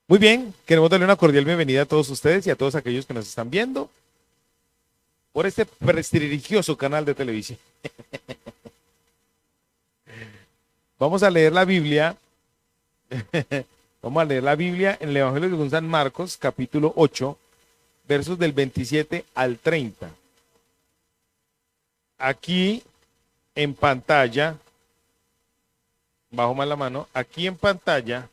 Muy bien, queremos darle una cordial bienvenida a todos ustedes y a todos aquellos que nos están viendo por este prestigioso canal de televisión. Vamos a leer la Biblia. Vamos a leer la Biblia en el Evangelio según San Marcos, capítulo 8, versos del 27 al 30. Aquí en pantalla, bajo más la mano, aquí en pantalla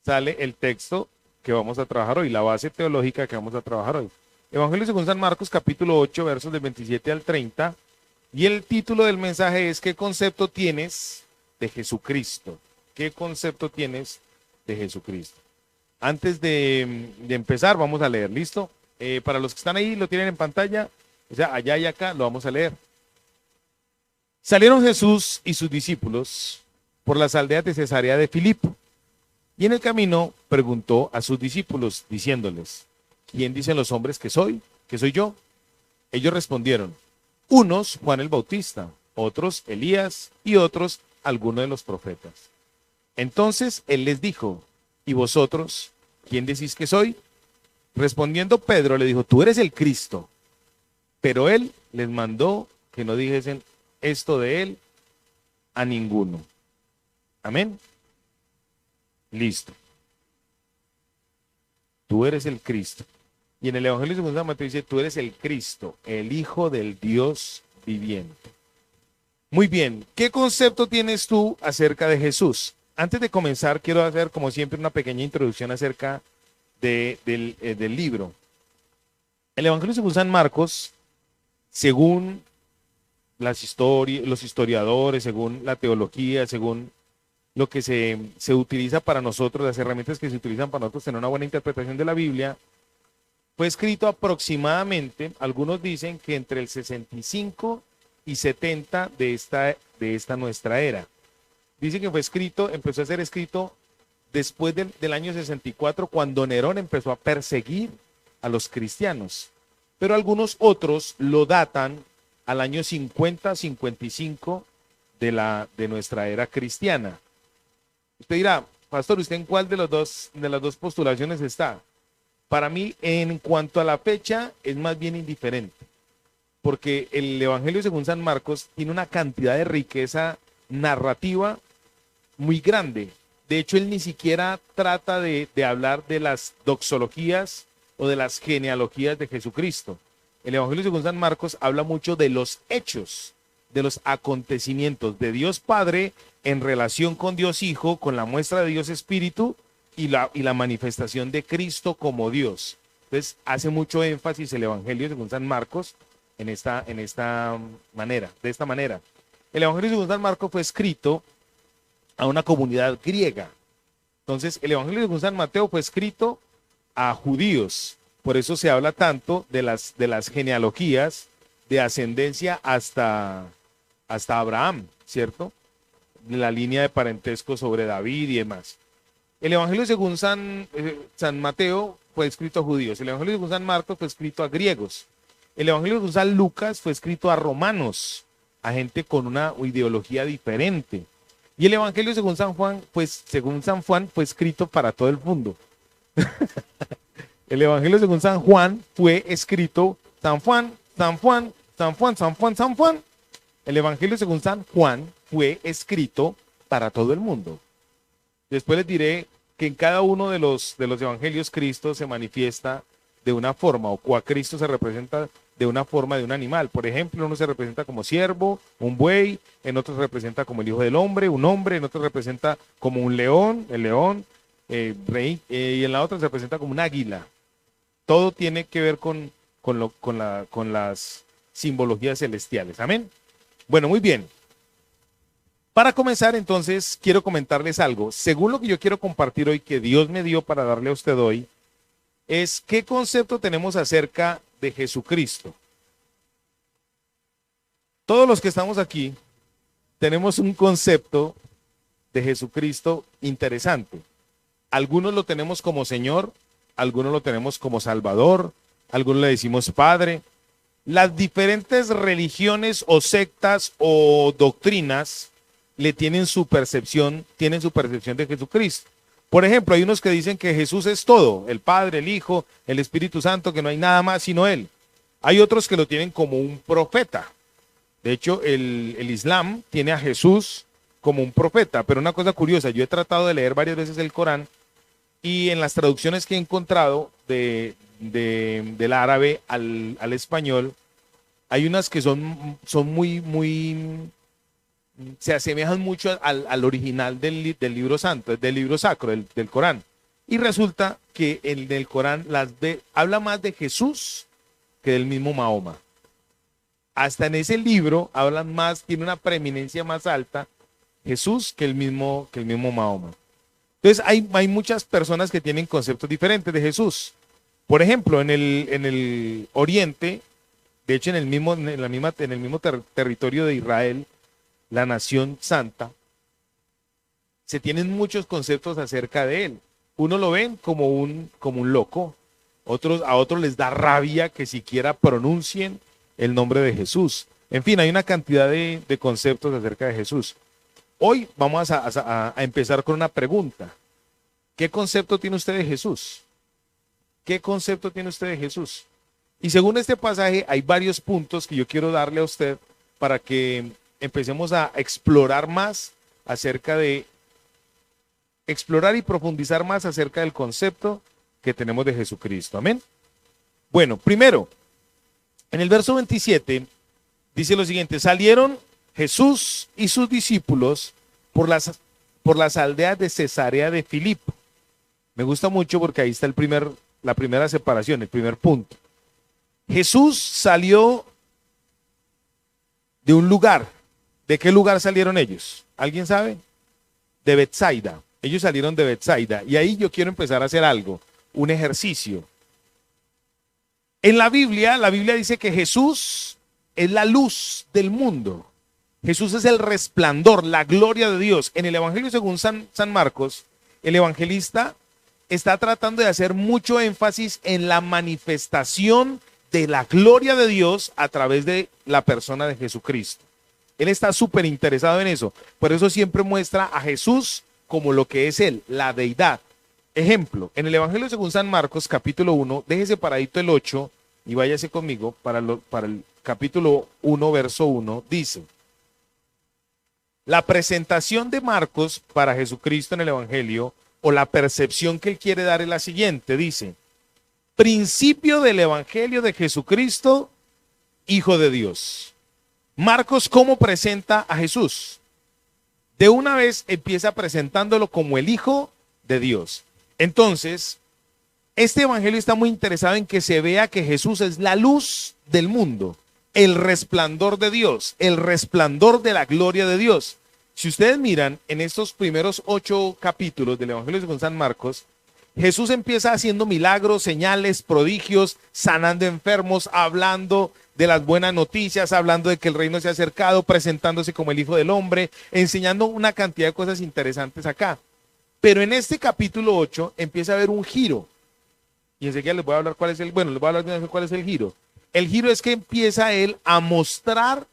sale el texto que vamos a trabajar hoy, la base teológica que vamos a trabajar hoy. Evangelio según San Marcos, capítulo 8, versos del 27 al 30. Y el título del mensaje es: ¿qué concepto tienes de Jesucristo? ¿Qué concepto tienes de Jesucristo? Antes de empezar, vamos a leer, ¿listo? Para los que están ahí, lo tienen en pantalla, o sea, allá y acá, lo vamos a leer. Salieron Jesús y sus discípulos por las aldeas de Cesarea de Filipo, y en el camino preguntó a sus discípulos, diciéndoles: ¿quién dicen los hombres que soy? ¿Que soy yo? Ellos respondieron: unos Juan el Bautista, otros Elías y otros alguno de los profetas. Entonces él les dijo: ¿y vosotros quién decís que soy? Respondiendo Pedro le dijo: tú eres el Cristo. Pero él les mandó que no dijesen esto de él a ninguno. Amén. Listo. Tú eres el Cristo. Y en el Evangelio según San Mateo dice: tú eres el Cristo, el Hijo del Dios viviente. Muy bien, ¿qué concepto tienes tú acerca de Jesús? Antes de comenzar, quiero hacer, como siempre, una pequeña introducción acerca del libro. El Evangelio según San Marcos, según los historiadores, según la teología, según lo que se utiliza para nosotros, las herramientas que se utilizan para nosotros tener una buena interpretación de la Biblia, fue escrito aproximadamente, algunos dicen que entre el 65 y 70 de esta nuestra era. Dicen que fue escrito, empezó a ser escrito después del año 64, cuando Nerón empezó a perseguir a los cristianos. Pero algunos otros lo datan al año 50-55 de nuestra era cristiana. Usted dirá: pastor, ¿usted en cuál de las dos postulaciones está? Para mí, en cuanto a la fecha, es más bien indiferente, porque el Evangelio según San Marcos tiene una cantidad de riqueza narrativa muy grande. De hecho, él ni siquiera trata de hablar de las doxologías o de las genealogías de Jesucristo. El Evangelio según San Marcos habla mucho de los hechos, de los acontecimientos de Dios Padre en relación con Dios Hijo, con la muestra de Dios Espíritu, y la manifestación de Cristo como Dios. Entonces hace mucho énfasis el Evangelio según San Marcos de esta manera. El Evangelio según San Marcos fue escrito a una comunidad griega. Entonces el Evangelio según San Mateo fue escrito a judíos. Por eso se habla tanto de las genealogías de ascendencia hasta Abraham, ¿cierto? La línea de parentesco sobre David y demás. El Evangelio según San Mateo fue escrito a judíos. El Evangelio según San Marcos fue escrito a griegos. El Evangelio según San Lucas fue escrito a romanos, a gente con una ideología diferente. Y el Evangelio según San Juan, fue escrito para todo el mundo. El Evangelio según San Juan fue escrito San Juan. El Evangelio según San Juan fue escrito para todo el mundo. Después les diré que en cada uno de los evangelios Cristo se manifiesta de una forma, o a Cristo se representa de una forma de un animal. Por ejemplo, uno se representa como siervo, un buey; en otro se representa como el Hijo del Hombre, un hombre; en otro se representa como un león, el león, rey, y en la otra se representa como un águila. Todo tiene que ver con las simbologías celestiales. Amén. Bueno, muy bien. Para comenzar, entonces, quiero comentarles algo. Según lo que yo quiero compartir hoy, que Dios me dio para darle a usted hoy, es qué concepto tenemos acerca de Jesucristo. Todos los que estamos aquí tenemos un concepto de Jesucristo interesante. Algunos lo tenemos como Señor, algunos lo tenemos como Salvador, algunos le decimos Padre. Las diferentes religiones o sectas o doctrinas tienen su percepción de Jesucristo. Por ejemplo, hay unos que dicen que Jesús es todo, el Padre, el Hijo, el Espíritu Santo, que no hay nada más sino Él. Hay otros que lo tienen como un profeta. De hecho, el Islam tiene a Jesús como un profeta, pero una cosa curiosa, yo he tratado de leer varias veces el Corán y en las traducciones que he encontrado del árabe al español, hay unas que son se asemejan mucho al original del libro santo, del libro sacro, del Corán. Y resulta que el del Corán habla más de Jesús que del mismo Mahoma. Hasta en ese libro hablan más, tiene una preeminencia más alta Jesús que el mismo Mahoma. Entonces hay muchas personas que tienen conceptos diferentes de Jesús. Por ejemplo, en el Oriente, de hecho en el mismo territorio de Israel, la nación santa, se tienen muchos conceptos acerca de él. Uno lo ven como un loco, a otros les da rabia que siquiera pronuncien el nombre de Jesús. En fin, hay una cantidad de conceptos acerca de Jesús. Hoy vamos a empezar con una pregunta. ¿Qué concepto tiene usted de Jesús? ¿Qué concepto tiene usted de Jesús? Y según este pasaje hay varios puntos que yo quiero darle a usted para que empecemos a explorar y profundizar más acerca del concepto que tenemos de Jesucristo. Amén. Bueno, primero, en el verso 27 dice lo siguiente: salieron Jesús y sus discípulos por las aldeas de Cesarea de Filipo. Me gusta mucho porque ahí está la primera separación, el primer punto. Jesús salió de un lugar. ¿De qué lugar salieron ellos? ¿Alguien sabe? De Betsaida. Ellos salieron de Betsaida. Y ahí yo quiero empezar a hacer algo, un ejercicio. En la Biblia dice que Jesús es la luz del mundo. Jesús es el resplandor, la gloria de Dios. En el Evangelio según San Marcos, el evangelista está tratando de hacer mucho énfasis en la manifestación de la gloria de Dios a través de la persona de Jesucristo. Él está súper interesado en eso. Por eso siempre muestra a Jesús como lo que es Él, la deidad. Ejemplo, en el Evangelio según San Marcos, capítulo 1, déjese paradito el 8 y váyase conmigo para el capítulo 1, verso 1, dice: la presentación de Marcos para Jesucristo en el Evangelio, o la percepción que él quiere dar, es la siguiente. Dice: principio del Evangelio de Jesucristo, Hijo de Dios. Marcos, ¿cómo presenta a Jesús? De una vez empieza presentándolo como el Hijo de Dios. Entonces, este Evangelio está muy interesado en que se vea que Jesús es la luz del mundo, el resplandor de Dios, el resplandor de la gloria de Dios. Si ustedes miran en estos primeros 8 capítulos del Evangelio según San Marcos, Jesús empieza haciendo milagros, señales, prodigios, sanando enfermos, hablando de las buenas noticias, hablando de que el reino se ha acercado, presentándose como el Hijo del Hombre, enseñando una cantidad de cosas interesantes acá. Pero en este capítulo 8 empieza a haber un giro. Y enseguida les voy a hablar cuál es el giro. El giro es que empieza él a mostrar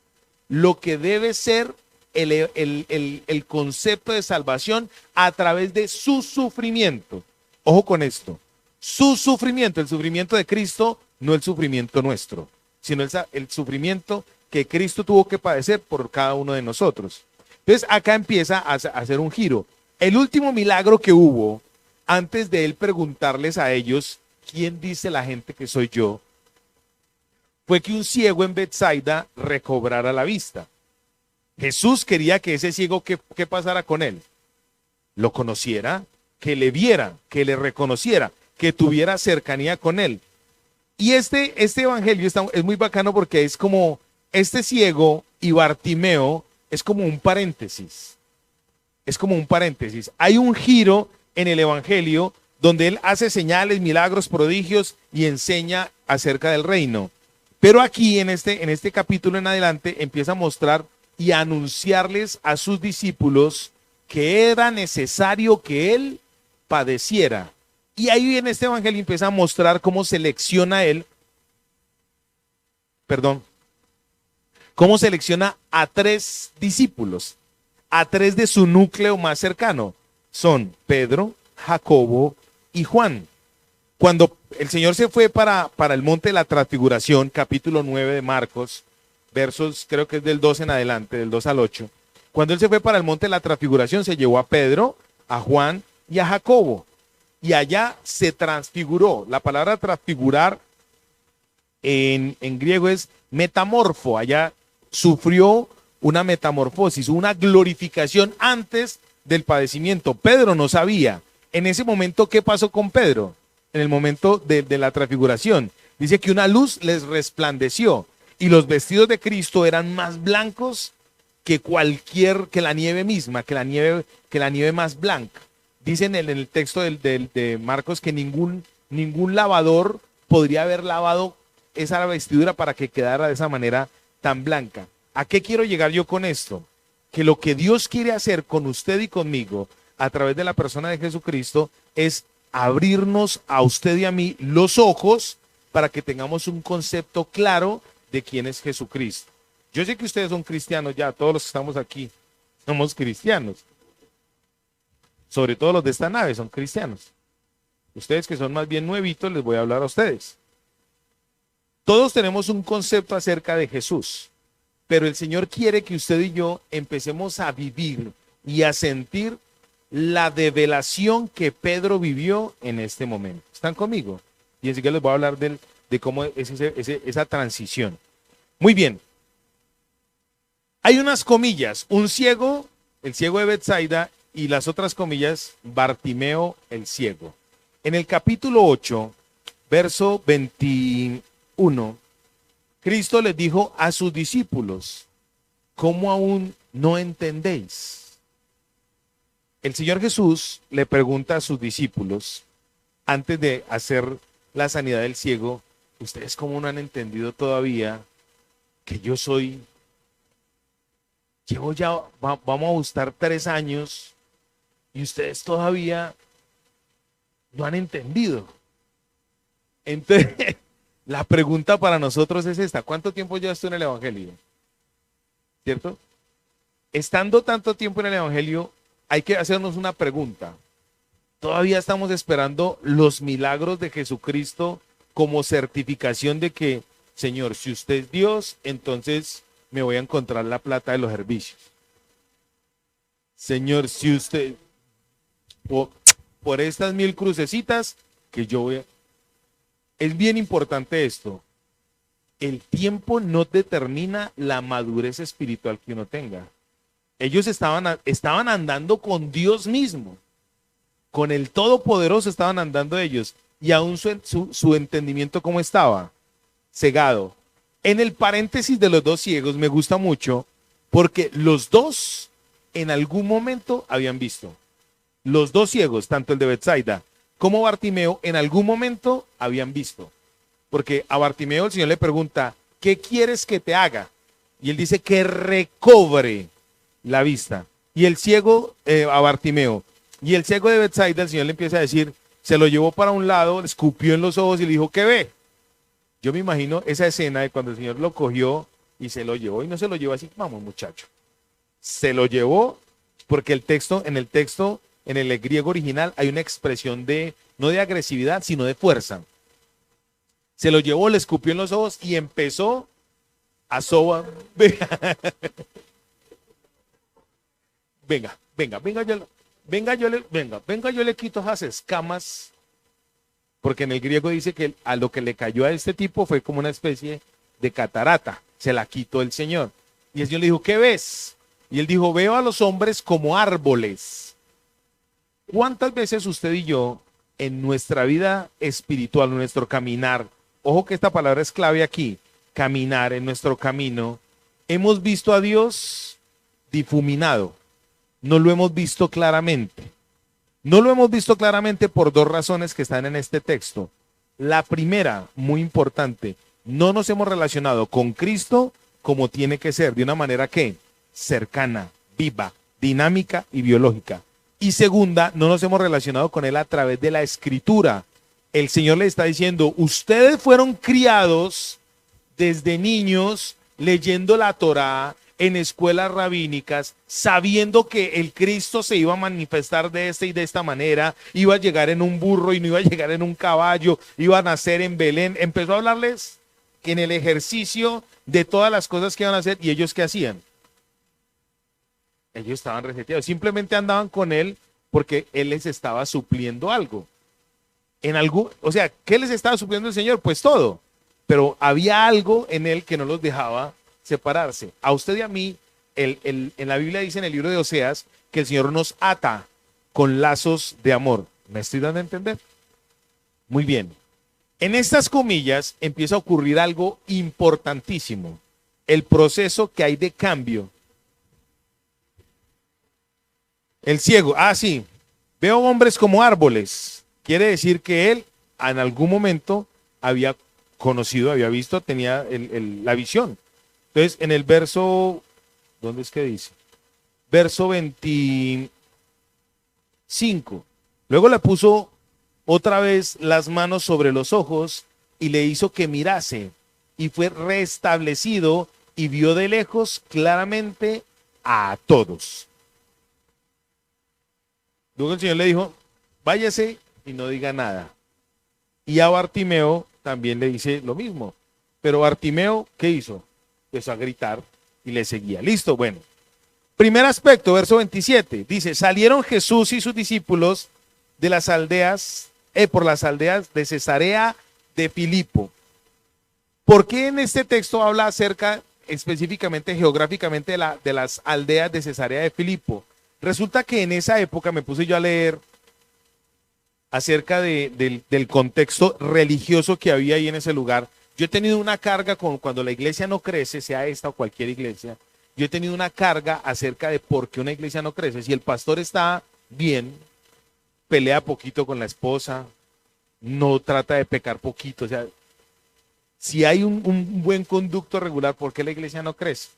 lo que debe ser el concepto de salvación a través de su sufrimiento. Ojo con esto, su sufrimiento, el sufrimiento de Cristo, no el sufrimiento nuestro, sino el sufrimiento que Cristo tuvo que padecer por cada uno de nosotros. Entonces acá empieza a hacer un giro. El último milagro que hubo, antes de él preguntarles a ellos, ¿quién dice la gente que soy yo?, fue que un ciego en Betsaida recobrara la vista. Jesús quería que ese ciego, ¿qué pasara con él? Lo conociera, que le viera, que le reconociera, que tuviera cercanía con él. Y este evangelio es muy bacano porque es como este ciego y Bartimeo es como un paréntesis. Es como un paréntesis. Hay un giro en el evangelio donde él hace señales, milagros, prodigios y enseña acerca del reino. Pero aquí en este capítulo en adelante empieza a mostrar y a anunciarles a sus discípulos que era necesario que él padeciera. Y ahí en este evangelio empieza a mostrar cómo selecciona cómo selecciona a 3 discípulos, a 3 de su núcleo más cercano. Son Pedro, Jacobo y Juan. Cuando el Señor se fue para el monte de la transfiguración, capítulo 9 de Marcos, versos creo que es del 2 en adelante, del 2 al 8. Cuando él se fue para el monte de la transfiguración, se llevó a Pedro, a Juan y a Jacobo. Y allá se transfiguró. La palabra transfigurar en griego es metamorfo. Allá sufrió una metamorfosis, una glorificación antes del padecimiento. Pedro no sabía. En ese momento, ¿qué pasó con Pedro? En el momento de la transfiguración. Dice que una luz les resplandeció y los vestidos de Cristo eran más blancos que que la nieve misma, que la nieve más blanca. Dicen en el texto de Marcos que ningún lavador podría haber lavado esa vestidura para que quedara de esa manera tan blanca. ¿A qué quiero llegar yo con esto? Que lo que Dios quiere hacer con usted y conmigo a través de la persona de Jesucristo es abrirnos a usted y a mí los ojos para que tengamos un concepto claro de quién es Jesucristo. Yo sé que ustedes son cristianos ya, todos los que estamos aquí somos cristianos. Sobre todo los de esta nave son cristianos. Ustedes que son más bien nuevitos, les voy a hablar a ustedes. Todos tenemos un concepto acerca de Jesús, pero el Señor quiere que usted y yo empecemos a vivir y a sentir la develación que Pedro vivió en este momento. ¿Están conmigo? Y así que les voy a hablar de cómo es esa transición. Muy bien. Hay unas comillas, un ciego, el ciego de Betsaida, y las otras comillas, Bartimeo el ciego. En el capítulo 8, verso 21, Cristo les dijo a sus discípulos, ¿cómo aún no entendéis? El Señor Jesús le pregunta a sus discípulos, antes de hacer la sanidad del ciego, ¿ustedes cómo no han entendido todavía que yo soy? Llevo ya, vamos a gustar 3 años y ustedes todavía no han entendido. Entonces, la pregunta para nosotros es esta: ¿cuánto tiempo llevas tú en el Evangelio? ¿Cierto? Estando tanto tiempo en el Evangelio, hay que hacernos una pregunta. ¿Todavía estamos esperando los milagros de Jesucristo como certificación de que, Señor, si usted es Dios, entonces me voy a encontrar la plata de los servicios? Señor, si usted, por estas 1000 crucecitas que yo voy a... Es bien importante esto. El tiempo no determina la madurez espiritual que uno tenga. Ellos estaban andando con Dios mismo, con el Todopoderoso estaban andando ellos, y aún su entendimiento, ¿cómo estaba? Cegado. En el paréntesis de los 2 ciegos me gusta mucho, porque los 2 en algún momento habían visto. Los 2 ciegos, tanto el de Betsaida como Bartimeo, en algún momento habían visto. Porque a Bartimeo el Señor le pregunta, ¿qué quieres que te haga? Y él dice que recobre la vista. Y el ciego, a Bartimeo, y el ciego de Betsaida, el Señor le empieza a decir, se lo llevó para un lado, le escupió en los ojos y le dijo, ¿qué ve? Yo me imagino esa escena de cuando el Señor lo cogió y se lo llevó, y no se lo llevó así, vamos muchacho. Se lo llevó porque en el griego original hay una expresión no de agresividad, sino de fuerza. Se lo llevó, le escupió en los ojos y empezó a sobar. Venga, yo le quito esas escamas, porque en el griego dice que a lo que le cayó a este tipo fue como una especie de catarata, se la quitó el Señor. Y el Señor le dijo, ¿qué ves? Y él dijo, veo a los hombres como árboles. ¿Cuántas veces usted y yo, en nuestra vida espiritual, en nuestro caminar, ojo que esta palabra es clave aquí, caminar en nuestro camino, hemos visto a Dios difuminado? No lo hemos visto claramente. No lo hemos visto claramente por 2 razones que están en este texto. La primera, muy importante, no nos hemos relacionado con Cristo como tiene que ser, de una manera que cercana, viva, dinámica y biológica. Y segunda, no nos hemos relacionado con Él a través de la Escritura. El Señor le está diciendo, ustedes fueron criados desde niños leyendo la Torá, en escuelas rabínicas, sabiendo que el Cristo se iba a manifestar de esta y de esta manera, iba a llegar en un burro y no iba a llegar en un caballo, iba a nacer en Belén. Empezó a hablarles en el ejercicio de todas las cosas que iban a hacer. ¿Y ellos qué hacían? Ellos estaban reseteados, simplemente andaban con él porque él les estaba supliendo algo. O sea, ¿qué les estaba supliendo el Señor? Pues todo. Pero había algo en él que no los dejaba separarse. A usted y a mí, en la Biblia dice en el libro de Oseas que el Señor nos ata con lazos de amor. ¿Me estoy dando a entender? Muy bien. En estas comillas empieza a ocurrir algo importantísimo. El proceso que hay de cambio. El ciego, sí, veo hombres como árboles. Quiere decir que él en algún momento había conocido, había visto, tenía la visión. Entonces, en el verso, ¿dónde es que dice? Verso 25. Luego le puso otra vez las manos sobre los ojos y le hizo que mirase. Y fue restablecido y vio de lejos claramente a todos. Luego el Señor le dijo, váyase y no diga nada. Y a Bartimeo también le dice lo mismo. Pero Bartimeo, ¿qué hizo? Empezó a gritar y le seguía. Listo, bueno. Primer aspecto, verso 27. Dice, salieron Jesús y sus discípulos de las aldeas, por las aldeas de Cesarea de Filipo. ¿Por qué en este texto habla acerca específicamente, geográficamente, de las aldeas de Cesarea de Filipo? Resulta que en esa época me puse yo a leer acerca del contexto religioso que había ahí en ese lugar. Yo he tenido una carga cuando la iglesia no crece, sea esta o cualquier iglesia, yo he tenido una carga acerca de por qué una iglesia no crece. Si el pastor está bien, pelea poquito con la esposa, no trata de pecar poquito, o sea, si hay un buen conducto regular, ¿por qué la iglesia no crece?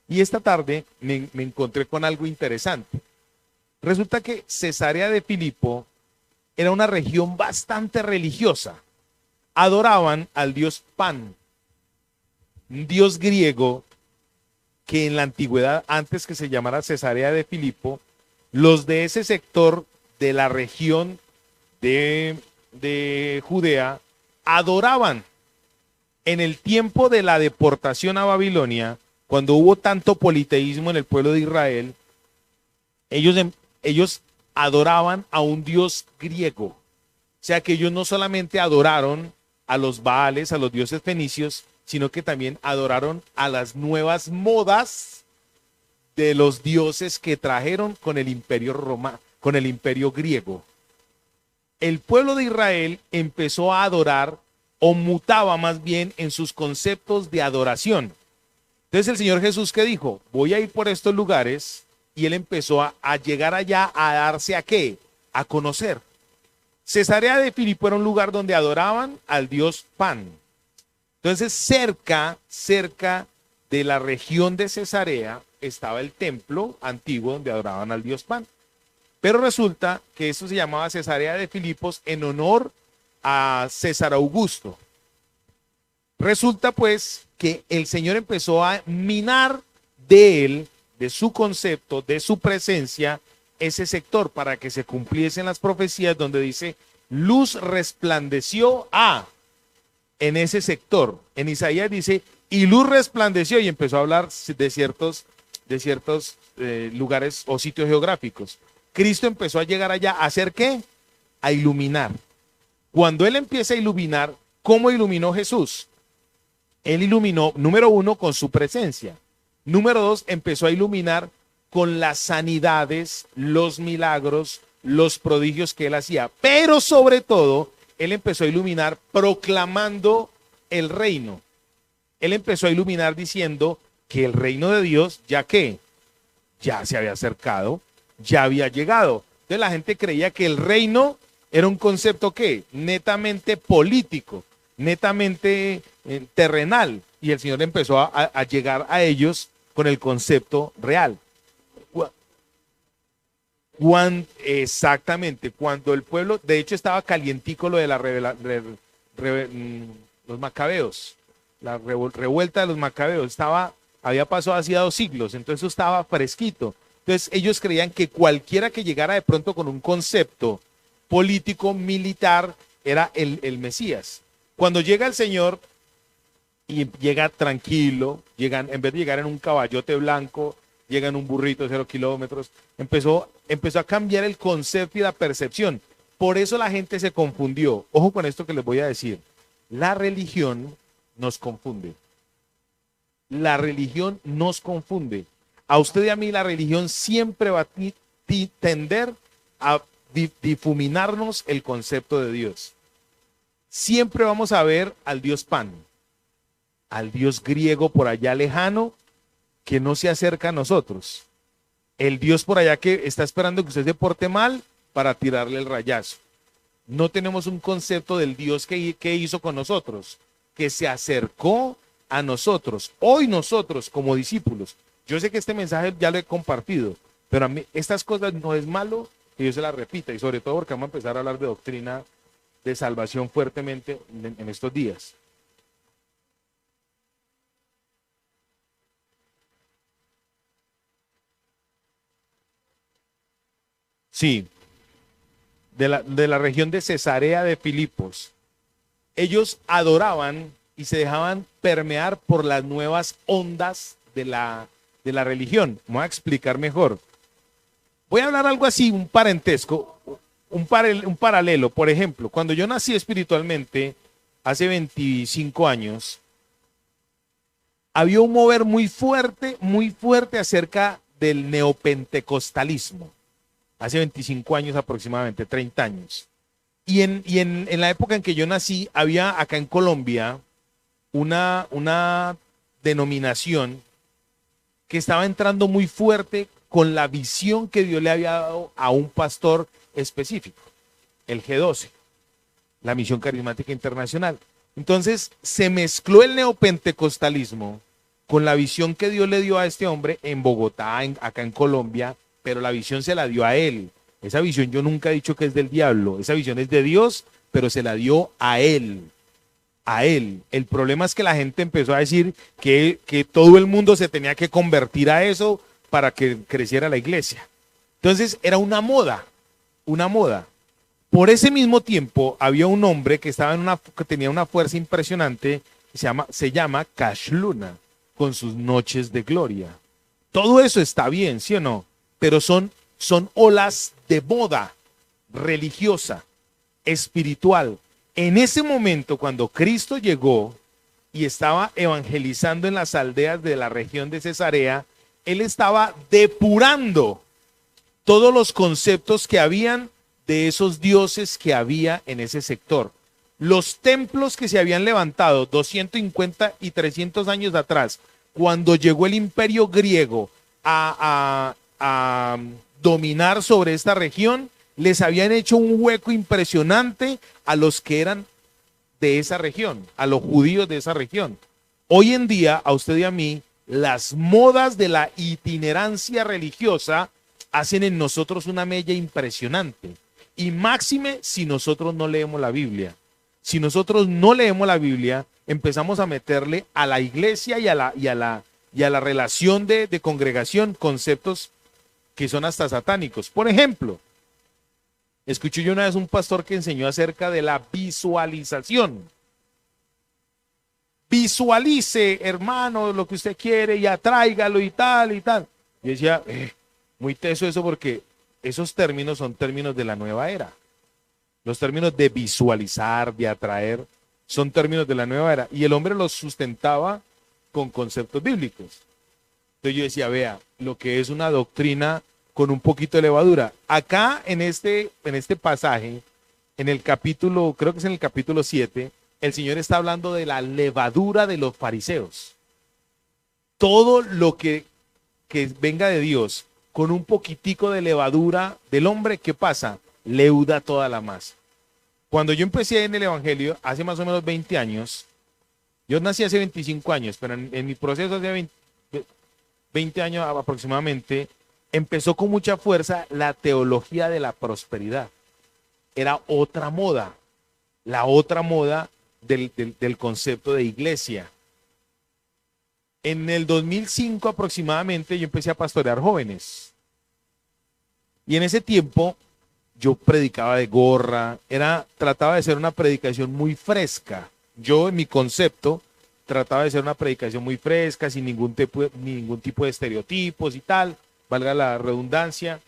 Y esta tarde me encontré con algo interesante. Resulta que Cesarea de Filipo era una región bastante religiosa. Adoraban al dios Pan, un dios griego que en la antigüedad, antes que se llamara Cesarea de Filipo, los de ese sector de la región de Judea adoraban. En el tiempo de la deportación a Babilonia, cuando hubo tanto politeísmo en el pueblo de Israel, ellos adoraban a un dios griego. O sea que ellos no solamente adoraron a los Baales, a los dioses fenicios, sino que también adoraron a las nuevas modas de los dioses que trajeron con el imperio romano, con el imperio griego. El pueblo de Israel empezó a adorar, o mutaba más bien en sus conceptos de adoración. Entonces el Señor Jesús, ¿qué dijo? Voy a ir por estos lugares, y él empezó a llegar allá a darse ¿a qué? A conocer. Cesarea de Filipo era un lugar donde adoraban al dios Pan. Entonces cerca de la región de Cesarea estaba el templo antiguo donde adoraban al dios Pan. Pero resulta que esto se llamaba Cesarea de Filipos en honor a César Augusto. Resulta pues que el Señor empezó a minar de él, de su concepto, de su presencia, ese sector para que se cumpliesen las profecías donde dice, luz resplandeció en ese sector. En Isaías dice, y luz resplandeció, y empezó a hablar de ciertos lugares o sitios geográficos. Cristo empezó a llegar allá a hacer ¿qué? A iluminar. Cuando él empieza a iluminar, ¿cómo iluminó Jesús? Él iluminó, número uno, con su presencia. Número dos, empezó a iluminar con las sanidades, los milagros, los prodigios que él hacía. Pero sobre todo, él empezó a iluminar proclamando el reino. Él empezó a iluminar diciendo que el reino de Dios, ya que ya se había acercado, ya había llegado. Entonces la gente creía que el reino era un concepto ¿qué? Netamente político, netamente terrenal. Y el Señor empezó a llegar a ellos con el concepto real. Exactamente, cuando el pueblo, de hecho estaba calientico lo de los macabeos, la revuelta de los macabeos, había pasado hacía 2 siglos, entonces eso estaba fresquito. Entonces ellos creían que cualquiera que llegara de pronto con un concepto político, militar, era el Mesías. Cuando llega el Señor y llega tranquilo, llegan, en vez de llegar en un caballote blanco, llega en un burrito de 0 kilómetros, empezó a cambiar el concepto y la percepción. Por eso la gente se confundió. Ojo con esto que les voy a decir. La religión nos confunde. La religión nos confunde. A usted y a mí la religión siempre va a tender a difuminarnos el concepto de Dios. Siempre vamos a ver al Dios Pan, al Dios griego por allá lejano que no se acerca a nosotros. El Dios por allá que está esperando que usted se porte mal para tirarle el rayazo. No tenemos un concepto del Dios que hizo con nosotros, que se acercó a nosotros. Hoy nosotros como discípulos, yo sé que este mensaje ya lo he compartido, pero a mí estas cosas no es malo que yo se las repita, y sobre todo porque vamos a empezar a hablar de doctrina de salvación fuertemente en estos días. Sí, de la región de Cesarea de Filipos. Ellos adoraban y se dejaban permear por las nuevas ondas de la religión. Me voy a explicar mejor. Voy a hablar algo así, un parentesco, un paralelo. Por ejemplo, cuando yo nací espiritualmente, hace 25 años, había un mover muy fuerte acerca del neopentecostalismo. Hace 25 años aproximadamente, 30 años. Y en la época en que yo nací, había acá en Colombia una denominación que estaba entrando muy fuerte con la visión que Dios le había dado a un pastor específico, el G12, la Misión Carismática Internacional. Entonces se mezcló el neopentecostalismo con la visión que Dios le dio a este hombre en Bogotá, acá en Colombia, pero la visión se la dio a él. Esa visión yo nunca he dicho que es del diablo, esa visión es de Dios, pero se la dio a él. A él. El problema es que la gente empezó a decir que todo el mundo se tenía que convertir a eso para que creciera la iglesia. Entonces era una moda, una moda. Por ese mismo tiempo había un hombre que tenía una fuerza impresionante, se llama Cash Luna, con sus noches de gloria. Todo eso está bien, ¿sí o no? Pero son olas de moda religiosa, espiritual. En ese momento, cuando Cristo llegó y estaba evangelizando en las aldeas de la región de Cesarea, él estaba depurando todos los conceptos que habían de esos dioses que había en ese sector. Los templos que se habían levantado 250 y 300 años atrás, cuando llegó el imperio griego a dominar sobre esta región, les habían hecho un hueco impresionante a los que eran de esa región, a los judíos de esa región. Hoy en día, a usted y a mí, las modas de la itinerancia religiosa hacen en nosotros una mella impresionante. Y máxime si nosotros no leemos la Biblia. Si nosotros no leemos la Biblia, empezamos a meterle a la iglesia y a la relación de congregación conceptos que son hasta satánicos. Por ejemplo, escuché yo una vez un pastor que enseñó acerca de la visualización. Visualice, hermano, lo que usted quiere y atráigalo y tal y tal. Yo decía, muy teso eso, porque esos términos son términos de la nueva era. Los términos de visualizar, de atraer, son términos de la nueva era. Y el hombre los sustentaba con conceptos bíblicos. Entonces yo decía, vea, lo que es una doctrina con un poquito de levadura. Acá en este pasaje, en el capítulo, creo que es en el capítulo 7, el Señor está hablando de la levadura de los fariseos. Todo lo que venga de Dios con un poquitico de levadura del hombre, ¿qué pasa? Leuda toda la masa. Cuando yo empecé en el Evangelio, hace más o menos 20 años, yo nací hace 25 años, pero en mi proceso hace 20 años aproximadamente, empezó con mucha fuerza la teología de la prosperidad. Era otra moda, la otra moda del concepto de iglesia. En el 2005 aproximadamente yo empecé a pastorear jóvenes. Y en ese tiempo yo predicaba de gorra, trataba de ser una predicación muy fresca. Yo en mi concepto trataba de ser una predicación muy fresca, sin ningún tipo de estereotipos y tal, valga la redundancia,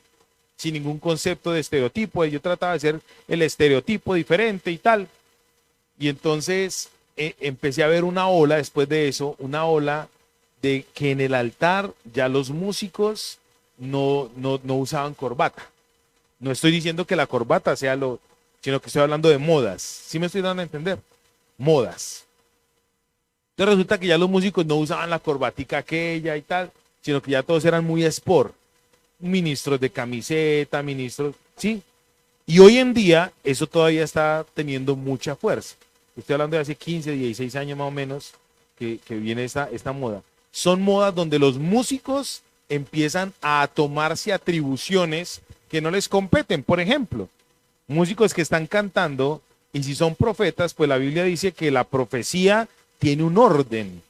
sin ningún concepto de estereotipo. Yo trataba de ser el estereotipo diferente y tal. Y entonces empecé a ver una ola después de eso, una ola de que en el altar ya los músicos no usaban corbata. No estoy diciendo que la corbata sea sino que estoy hablando de modas. ¿Sí me estoy dando a entender? Modas. Entonces resulta que ya los músicos no usaban la corbatica aquella y tal, sino que ya todos eran muy sport. Ministros de camiseta, ministros, ¿sí? Y hoy en día eso todavía está teniendo mucha fuerza. Estoy hablando de hace 15, 16 años más o menos que viene esta moda. Son modas donde los músicos empiezan a tomarse atribuciones que no les competen. Por ejemplo, músicos que están cantando y si son profetas, pues la Biblia dice que la profecía tiene un orden.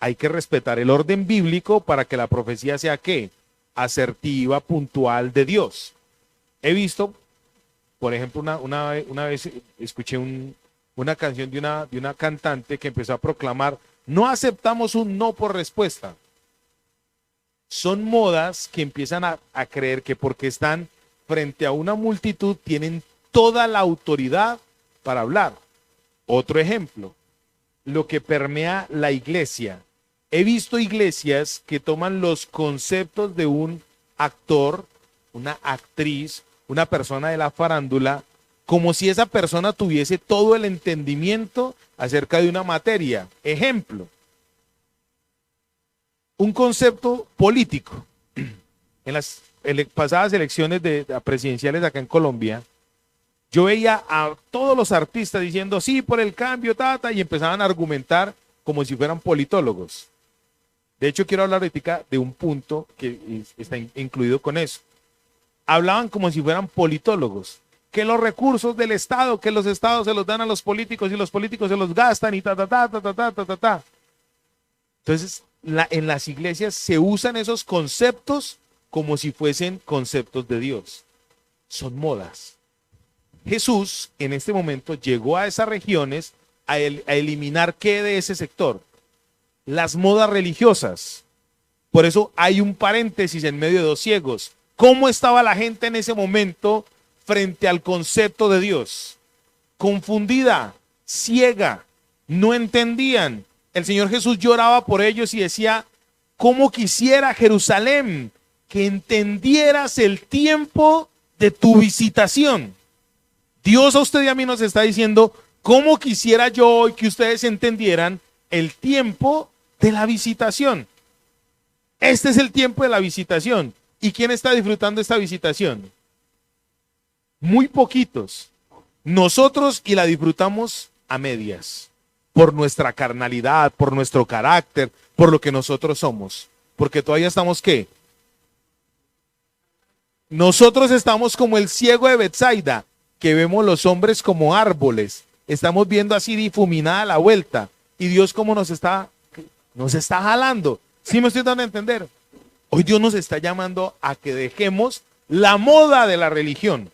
Hay que respetar el orden bíblico para que la profecía sea ¿qué? Asertiva, puntual de Dios. He visto, por ejemplo, una vez escuché una canción de una cantante que empezó a proclamar: no aceptamos un no por respuesta. Son modas que empiezan a creer que porque están frente a una multitud tienen toda la autoridad para hablar. Otro ejemplo, lo que permea la iglesia. He visto iglesias que toman los conceptos de un actor, una actriz, una persona de la farándula, como si esa persona tuviese todo el entendimiento acerca de una materia. Ejemplo, un concepto político. En las pasadas elecciones presidenciales acá en Colombia, yo veía a todos los artistas diciendo sí por el cambio, y empezaban a argumentar como si fueran politólogos. De hecho, quiero hablar ahorita de un punto que está incluido con eso. Hablaban como si fueran politólogos, que los recursos del Estado, que los estados se los dan a los políticos y los políticos se los gastan y ta. Entonces, en las iglesias se usan esos conceptos como si fuesen conceptos de Dios. Son modas. Jesús en este momento llegó a esas regiones a eliminar ¿qué de ese sector? Las modas religiosas. Por eso hay un paréntesis en medio de dos ciegos. ¿Cómo estaba la gente en ese momento frente al concepto de Dios? Confundida, ciega, no entendían. El Señor Jesús lloraba por ellos y decía: ¿cómo quisiera, Jerusalén, que entendieras el tiempo de tu visitación? Dios a usted y a mí nos está diciendo: ¿cómo quisiera yo hoy que ustedes entendieran el tiempo de la visitación? Este es el tiempo de la visitación. ¿Y quién está disfrutando esta visitación? Muy poquitos. Nosotros, y la disfrutamos a medias, por nuestra carnalidad, por nuestro carácter, por lo que nosotros somos. Porque todavía estamos ¿qué? Nosotros estamos como el ciego de Betsaida, que vemos los hombres como árboles. Estamos viendo así difuminada la vuelta. Y Dios como nos está jalando. ¿Sí me estoy dando a entender? Hoy Dios nos está llamando a que dejemos la moda de la religión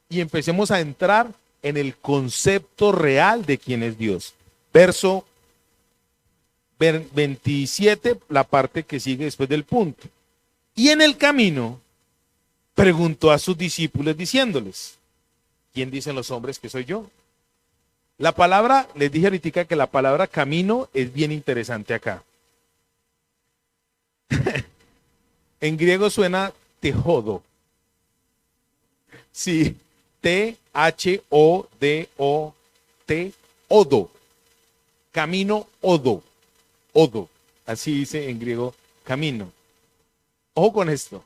y empecemos a entrar en el concepto real de quién es Dios. Verso 27, la parte que sigue después del punto. Y en el camino preguntó a sus discípulos diciéndoles: ¿quién dicen los hombres que soy yo? La palabra, les dije ahorita que la palabra camino es bien interesante acá. En griego suena tejodo. Sí, T-H-O-D-O-T, odo. Camino, odo. Odo. Así dice en griego camino. Ojo con esto.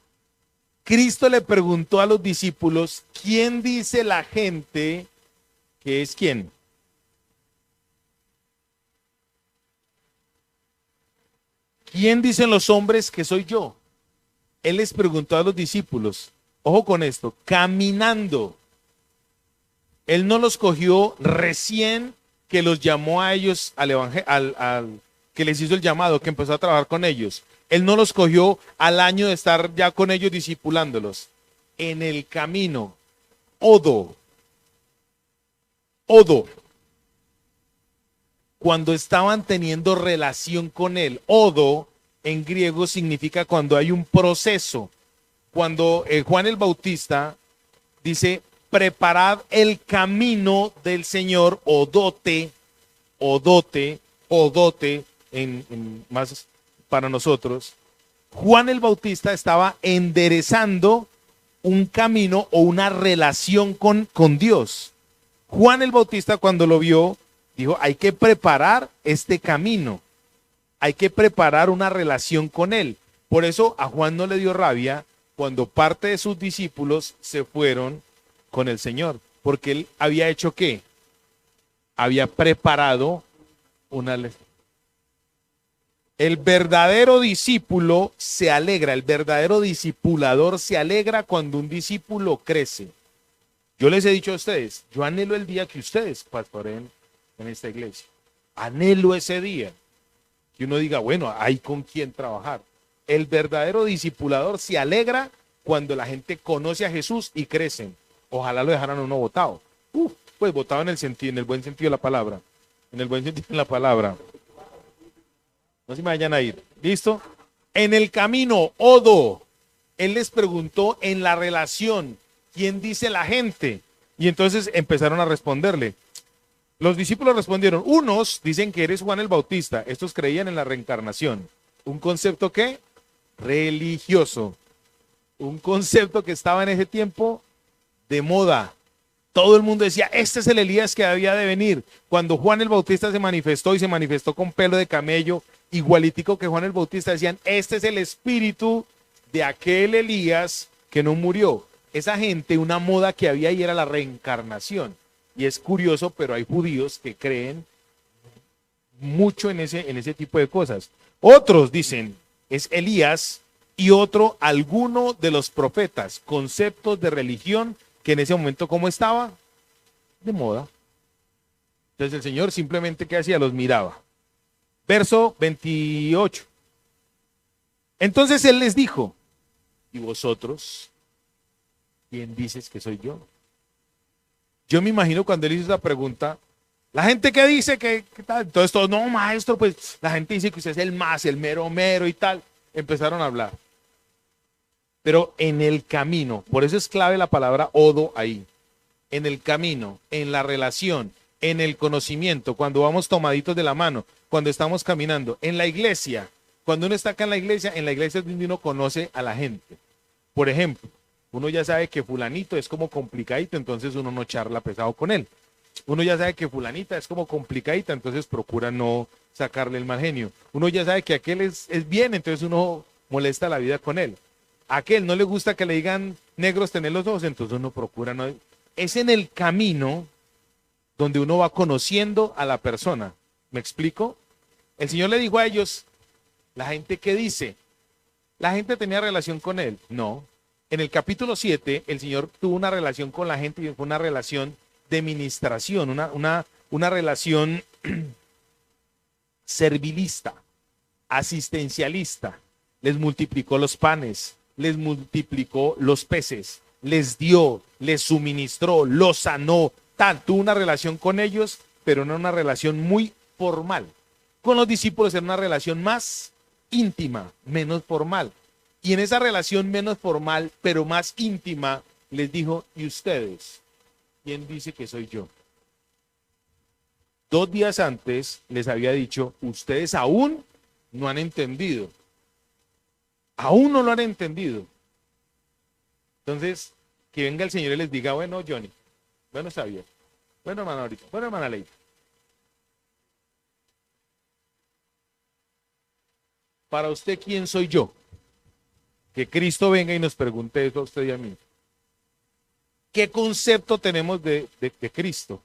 Cristo le preguntó a los discípulos: ¿quién dice la gente que es quién? ¿Quién dicen los hombres que soy yo? Él les preguntó a los discípulos. Ojo con esto, caminando. Él no los cogió recién que los llamó a ellos al que les hizo el llamado, que empezó a trabajar con ellos. Él no los cogió al año de estar ya con ellos discipulándolos. En el camino, odo, odo, cuando estaban teniendo relación con él. Odo en griego significa cuando hay un proceso. Cuando Juan el Bautista dice, preparad el camino del Señor, odote, odote, odote, más para nosotros. Juan el Bautista estaba enderezando un camino o una relación con Dios. Juan el Bautista cuando lo vio, dijo, hay que preparar este camino, hay que preparar una relación con él. Por eso a Juan no le dio rabia cuando parte de sus discípulos se fueron con el Señor, porque él había hecho ¿qué? Había preparado una lección. El verdadero discípulo se alegra, el verdadero discipulador se alegra cuando un discípulo crece. Yo les he dicho a ustedes, yo anhelo el día que ustedes pastoren en esta iglesia. Anhelo ese día. Que uno diga, bueno, hay con quién trabajar. El verdadero discipulador se alegra cuando la gente conoce a Jesús y crecen. Ojalá lo dejaran a uno botado. Pues botado en el buen sentido de la palabra. En el buen sentido de la palabra. No se me vayan a ir. ¿Listo? En el camino, odo. Él les preguntó en la relación, ¿quién dice la gente? Y entonces empezaron a responderle. Los discípulos respondieron, unos dicen que eres Juan el Bautista, estos creían en la reencarnación. ¿Un concepto qué? Religioso. Un concepto que estaba en ese tiempo de moda. Todo el mundo decía, este es el Elías que había de venir. Cuando Juan el Bautista se manifestó y se manifestó con pelo de camello, igualitico que Juan el Bautista, decían, este es el espíritu de aquel Elías que no murió. Esa gente, una moda que había ahí era la reencarnación. Y es curioso, pero hay judíos que creen mucho en ese tipo de cosas. Otros dicen, es Elías, y otro, alguno de los profetas, conceptos de religión que en ese momento, ¿cómo estaba? De moda. Entonces el Señor simplemente, ¿qué hacía? Los miraba. Verso 28. Entonces Él les dijo, ¿y vosotros? ¿Quién dices que soy yo? Yo me imagino cuando Él hizo esa pregunta, la gente que dice que tal, entonces todos, no maestro, pues la gente dice que usted es el más, el mero mero y tal, empezaron a hablar. Pero en el camino, por eso es clave la palabra odo ahí, en el camino, en la relación, en el conocimiento, cuando vamos tomaditos de la mano, cuando estamos caminando, en la iglesia, cuando uno está acá en la iglesia es donde uno conoce a la gente. Por ejemplo, uno ya sabe que fulanito es como complicadito, entonces uno no charla pesado con él. Uno ya sabe que fulanita es como complicadita, entonces procura no sacarle el mal genio. Uno ya sabe que aquel es bien, entonces uno molesta la vida con él. A aquel no le gusta que le digan negros tener los ojos, entonces uno procura no. Es en el camino donde uno va conociendo a la persona. ¿Me explico? El Señor le dijo a ellos, la gente ¿qué dice? ¿La gente tenía relación con él? No. En el capítulo 7, el Señor tuvo una relación con la gente y fue una relación de ministración, una relación servilista, asistencialista. Les multiplicó los panes, les multiplicó los peces, les dio, les suministró, los sanó. Tuvo una relación con ellos, pero no una relación muy formal. Con los discípulos era una relación más íntima, menos formal. Y en esa relación menos formal, pero más íntima, les dijo, ¿y ustedes? ¿Quién dice que soy yo? 2 días antes les había dicho, ustedes aún no han entendido. Aún no lo han entendido. Entonces, que venga el Señor y les diga, bueno, Johnny, bueno, Xavier, bueno, hermana ahorita, bueno, hermana Leita. Para usted, ¿quién soy yo? Que Cristo venga y nos pregunte eso a usted y a mí. ¿Qué concepto tenemos de Cristo?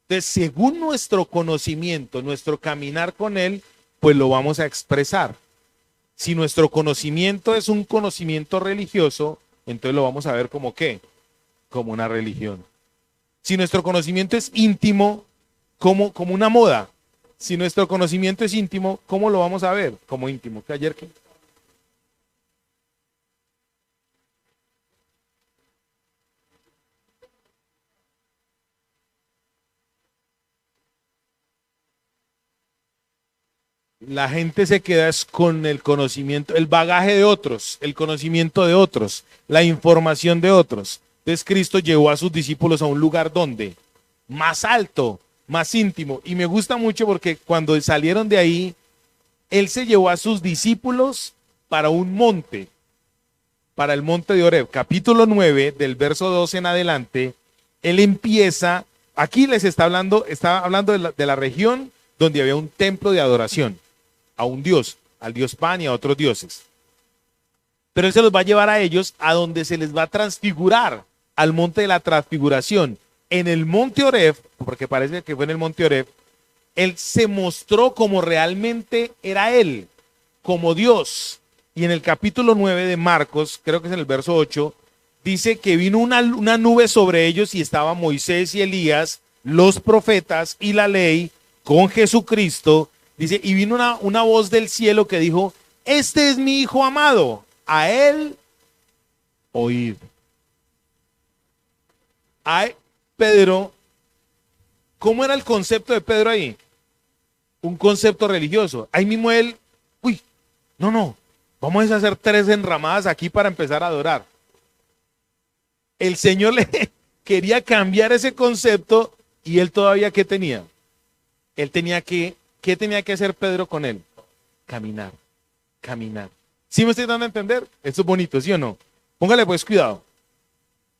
Entonces, según nuestro conocimiento, nuestro caminar con Él, pues lo vamos a expresar. Si nuestro conocimiento es un conocimiento religioso, entonces lo vamos a ver como ¿qué? Como una religión. Si nuestro conocimiento es íntimo, como una moda. Si nuestro conocimiento es íntimo, ¿cómo lo vamos a ver como íntimo? Que ayer que la gente se queda es con el conocimiento, el bagaje de otros, el conocimiento de otros, la información de otros. Entonces Cristo llevó a sus discípulos a un lugar donde más alto, más íntimo. Y me gusta mucho porque cuando salieron de ahí, Él se llevó a sus discípulos para un monte, para el monte de Oreb. Capítulo 9, del verso 12 en adelante, Él empieza, aquí les está hablando de la región donde había un templo de adoración a un dios, al dios Pan y a otros dioses. Pero Él se los va a llevar a ellos a donde se les va a transfigurar, al monte de la transfiguración. En el monte Oreb, porque parece que fue en el monte Oreb, Él se mostró como realmente era Él, como Dios. Y en el capítulo 9 de Marcos, creo que es en el verso 8, dice que vino una nube sobre ellos y estaba Moisés y Elías, los profetas y la ley con Jesucristo. Dice, y vino una voz del cielo que dijo, este es mi hijo amado, a él oíd. Ay, Pedro, ¿cómo era el concepto de Pedro ahí? Un concepto religioso. Ahí mismo él, uy, no, vamos a hacer 3 enramadas aquí para empezar a adorar. El Señor le quería cambiar ese concepto y él todavía, ¿qué tenía? Él tenía que, ¿qué tenía que hacer Pedro con él? Caminar. ¿Sí me estoy dando a entender? Esto es bonito, ¿sí o no? Póngale pues cuidado.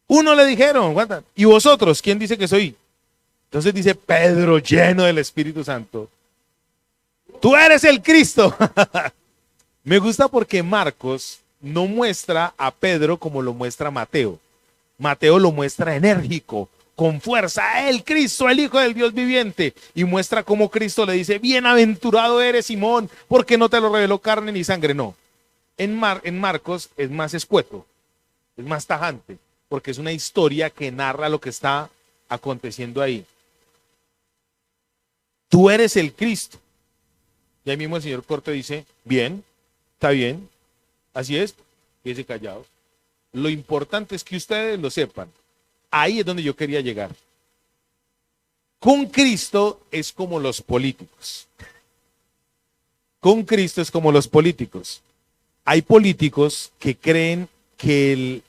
Uno le dijeron, ¿cuántas? ¿Y vosotros? ¿Quién dice que soy? Entonces dice Pedro, lleno del Espíritu Santo. Tú eres el Cristo. Me gusta porque Marcos no muestra a Pedro como lo muestra Mateo. Mateo lo muestra enérgico, con fuerza, el Cristo, el Hijo del Dios viviente. Y muestra cómo Cristo le dice, bienaventurado eres Simón, porque no te lo reveló carne ni sangre. No. En Marcos es más escueto, es más tajante, porque es una historia que narra lo que está aconteciendo ahí. Tú eres el Cristo. Y ahí mismo el señor Corte dice, bien, está bien, así es, quédese callado. Lo importante es que ustedes lo sepan. Ahí es donde yo quería llegar. Con Cristo es como los políticos. Con Cristo es como los políticos. Hay políticos que creen que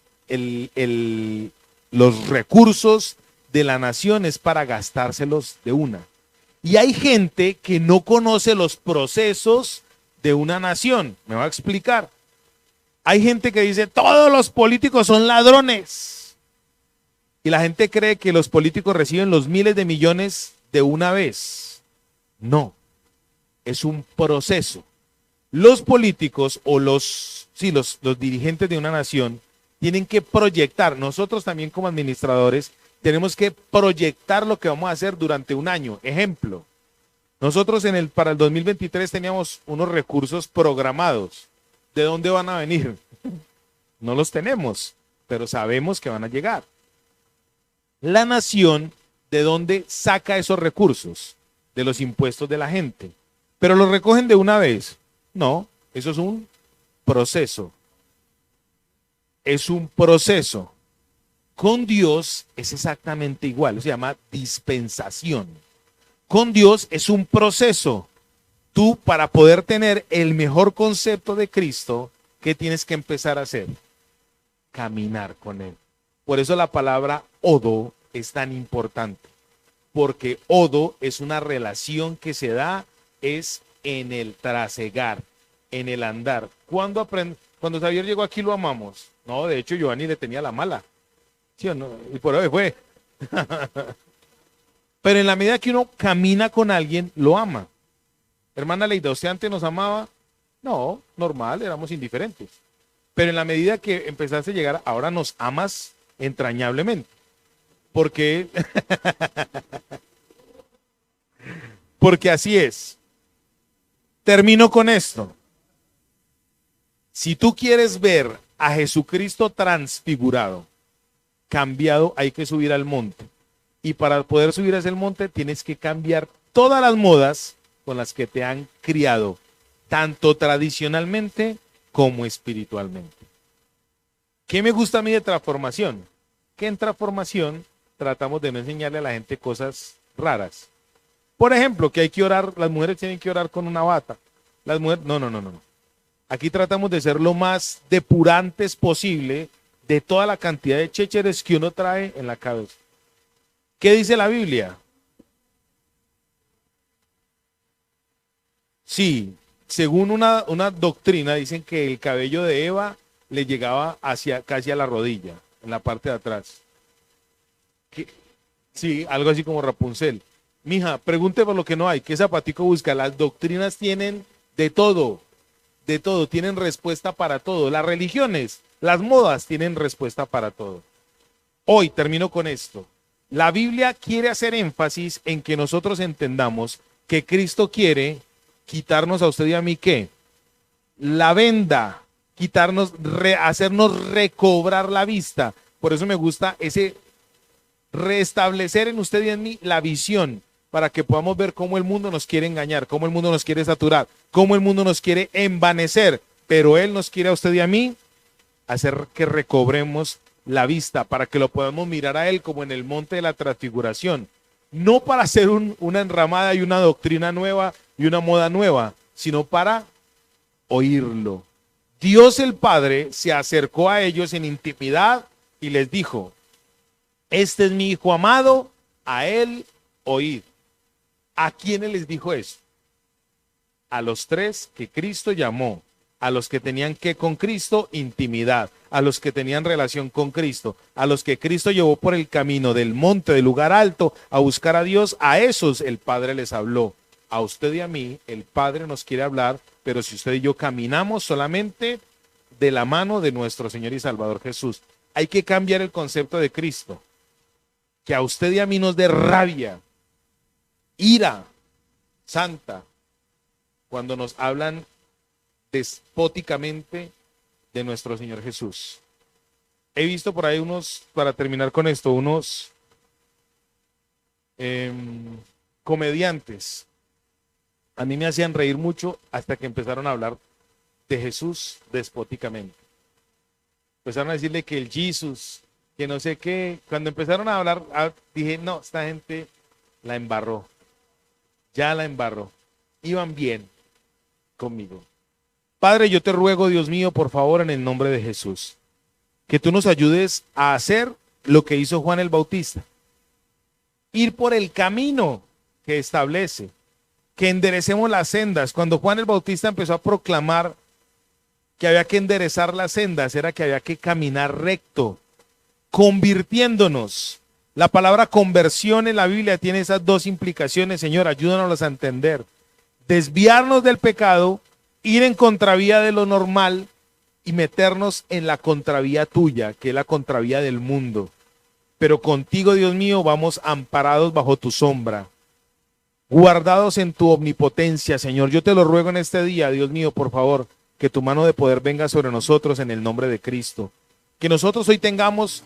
los recursos de la nación es para gastárselos de una. Y hay gente que no conoce los procesos de una nación. Me va a explicar. Hay gente que dice, todos los políticos son ladrones. Y la gente cree que los políticos reciben los miles de millones de una vez. No, es un proceso. Los políticos o los dirigentes de una nación tienen que proyectar. Nosotros también como administradores tenemos que proyectar lo que vamos a hacer durante un año. Ejemplo, nosotros para el 2023 teníamos unos recursos programados. ¿De dónde van a venir? No los tenemos, pero sabemos que van a llegar. La nación, ¿de dónde saca esos recursos? De los impuestos de la gente. ¿Pero los recogen de una vez? No, eso es un proceso. Es un proceso. Con Dios es exactamente igual, se llama dispensación. Con Dios es un proceso. Tú, para poder tener el mejor concepto de Cristo, ¿qué tienes que empezar a hacer? Caminar con Él. Por eso la palabra odo es tan importante, porque odo es una relación que se da es en el trasegar, en el andar. Cuando Xavier llegó aquí lo amamos. No, de hecho Giovanni le tenía la mala. ¿Sí o no? Y por hoy fue. Pero en la medida que uno camina con alguien, lo ama. Hermana Leida, ¿usted antes nos amaba? No, normal, éramos indiferentes. Pero en la medida que empezaste a llegar, ahora nos amas entrañablemente. Porque, porque así es. Termino con esto. Si tú quieres ver a Jesucristo transfigurado, cambiado, hay que subir al monte. Y para poder subir a ese monte tienes que cambiar todas las modas con las que te han criado, tanto tradicionalmente como espiritualmente. ¿Qué me gusta a mí de transformación? Que en transformación tratamos de no enseñarle a la gente cosas raras. Por ejemplo, que hay que orar, las mujeres tienen que orar con una bata. Las mujeres, no. Aquí tratamos de ser lo más depurantes posible de toda la cantidad de chécheres que uno trae en la cabeza. ¿Qué dice la Biblia? Sí, según una doctrina, dicen que el cabello de Eva le llegaba hacia casi a la rodilla, en la parte de atrás. ¿Qué? Sí, algo así como Rapunzel. Mija, pregunte por lo que no hay. ¿Qué zapatico busca? Las doctrinas tienen de todo, tienen respuesta para todo. Las religiones, las modas tienen respuesta para todo. Hoy termino con esto. La Biblia quiere hacer énfasis en que nosotros entendamos que Cristo quiere quitarnos a usted y a mí, ¿qué? La venda, quitarnos, hacernos recobrar la vista. Por eso me gusta ese restablecer en usted y en mí la visión, para que podamos ver cómo el mundo nos quiere engañar, cómo el mundo nos quiere saturar, cómo el mundo nos quiere envanecer, pero Él nos quiere a usted y a mí hacer que recobremos la vista, para que lo podamos mirar a Él como en el monte de la transfiguración, no para hacer una enramada y una doctrina nueva y una moda nueva, sino para oírlo. Dios el Padre se acercó a ellos en intimidad y les dijo: este es mi Hijo amado, a Él oíd. ¿A quiénes les dijo eso? A los tres que Cristo llamó, a los que tenían que con Cristo intimidad, a los que tenían relación con Cristo, a los que Cristo llevó por el camino del monte, del lugar alto, a buscar a Dios. A esos el Padre les habló. A usted y a mí el Padre nos quiere hablar, pero si usted y yo caminamos solamente de la mano de nuestro Señor y Salvador Jesús. Hay que cambiar el concepto de Cristo. Que a usted y a mí nos dé rabia, ira santa, cuando nos hablan despóticamente de nuestro Señor Jesús. He visto por ahí para terminar con esto, unos comediantes. A mí me hacían reír mucho hasta que empezaron a hablar de Jesús despóticamente. Empezaron a decirle que el Jesús, que no sé qué. Cuando empezaron a hablar, dije, no, esta gente la embarró. Ya la embarró. Iban bien conmigo. Padre, yo te ruego, Dios mío, por favor, en el nombre de Jesús, que tú nos ayudes a hacer lo que hizo Juan el Bautista. Ir por el camino que establece, que enderecemos las sendas. Cuando Juan el Bautista empezó a proclamar que había que enderezar las sendas, era que había que caminar recto, convirtiéndonos. La palabra conversión en la Biblia tiene esas dos implicaciones. Señor, ayúdanos a entender. Desviarnos del pecado, ir en contravía de lo normal y meternos en la contravía tuya, que es la contravía del mundo. Pero contigo, Dios mío, vamos amparados bajo tu sombra, guardados en tu omnipotencia, Señor. Yo te lo ruego en este día, Dios mío, por favor, que tu mano de poder venga sobre nosotros en el nombre de Cristo. Que nosotros hoy tengamos